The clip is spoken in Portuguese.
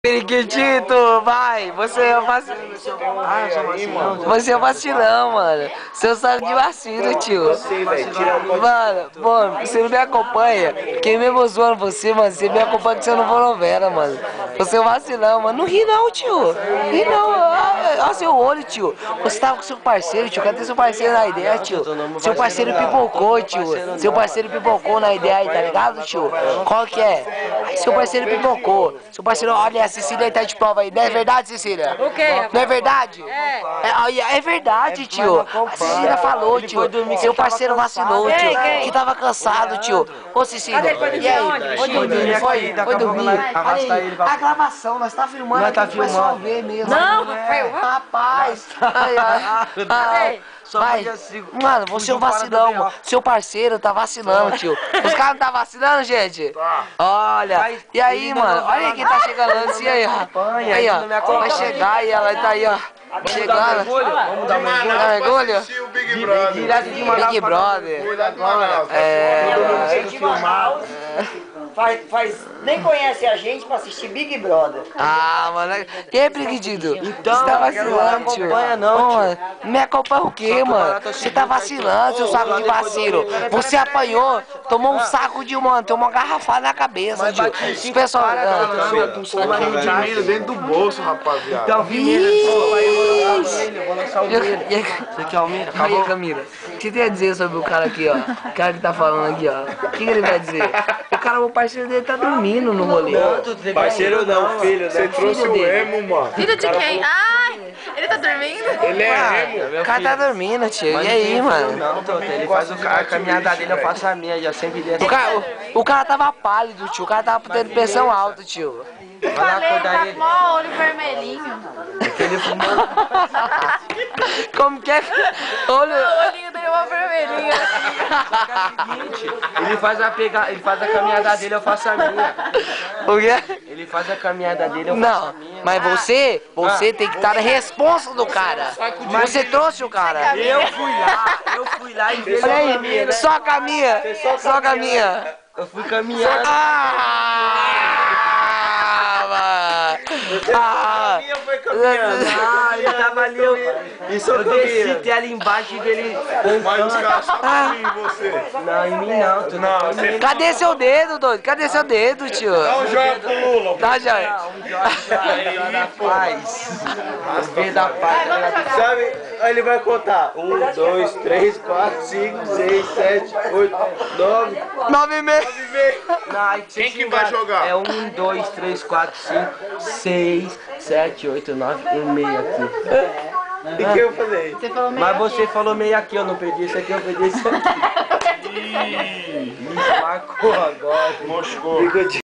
Periquitito, vai! Você é o vacilão. Você é o vacilão, mano. Seu saco de vacilo, tio. Mano, pô, você não me acompanha. Quem mesmo zoando você, mano, você me acompanha que você não for novela, mano. Você é o vacilão, mano. Não ri não, tio. Ri não. Olha seu olho, tio. Você tava com seu parceiro, tio. Cadê seu parceiro na ideia, tio? Seu parceiro pipocou, tio. Seu parceiro pipocou na ideia aí, tá ligado, tio? Qual que é? Aí seu parceiro pipocou. Seu parceiro, olha, a Cecília aí tá de prova aí. Não é verdade, Cecília? O quê, rapaz? Não é verdade? É verdade, tio. A Cecília falou, tio. Seu parceiro vacilou, tio. Que tava cansado, tio. Ô, Cecília, e aí? Foi dormir, foi dormir. Olha aí, a gravação, nós tá filmando aqui pro pessoal ver mesmo. Não, rapaz. Vai, mano, você é um vacilão, mano. Seu parceiro tá vacilando, tio. Os caras não tá vacilando, gente? Olha, e aí, mano, olha aí quem tá chegando antes, e aí, ó. Aí, ó, vai chegar e ela tá aí, ó. Chegando. Vamos dar mergulho? Big Brother. Nem conhece a gente pra assistir Big Brother. Ah, mano. E aí, Brigidido? Então, você tá vacilando, tio? Não acompanha não, tio. Mano, me acompanha o quê, mano? Você tá vacilando, seu saco de vacilo. Você apanhou, tomou um saco de, mano, tomou uma garrafada na cabeça, tio. Os pessoal... um saquinho de milho dentro do bolso, rapaziada. Então, Ih, vou lançar o milho. Você quer o milho? Aí, Camila, o que você tem a dizer sobre o cara aqui, ó? O cara que tá falando aqui, ó. O que ele vai dizer? O cara, o parceiro dele tá dormindo no rolê. Parceiro não, filho. Você trouxe o emo, mano. Filho de quem? Ai, ele tá dormindo? Ele é emo. O cara tá dormindo, tio. E aí, mano? Não, Toto, ele faz a caminhada dele, eu faço a minha, já sempre desce. O cara tava pálido, tio. O cara tava tendo pressão alta, tio. Eu falei, tá com o olho vermelhinho. Ele fumou. Como que é? Olha. O olhinho dele é uma vermelhinha. Ele faz a caminhada dele, eu faço a minha. O quê? Ele faz a caminhada dele, eu faço a Não, minha. mas você tem que estar na responsa do cara. Você trouxe o cara. Eu fui lá e vi Olha aí, só caminha. Só caminha. Eu fui caminhando. Ele tava ali, eu desci até ali embaixo e vi ele. Mas os caras só em você. Não, em mim não, tu não. Cadê seu dedo, doido? Cadê seu dedo, tio? Dá um joia pro Lula. Tá, joia. Paz. As vezes da paz. Sabe? Aí ele vai contar. 1, 2, 3, 4, 5, 6, 7, 8, 9. 9,5. Quem que vai jogar? É 1, 2, 3, 4, 5, 6, 7, 8, 9, 1 meio aqui. E o que eu falei? Você falou meio Mas você falou meio aqui, eu não perdi isso aqui, eu perdi isso aqui. Me marcou agora. Moscou.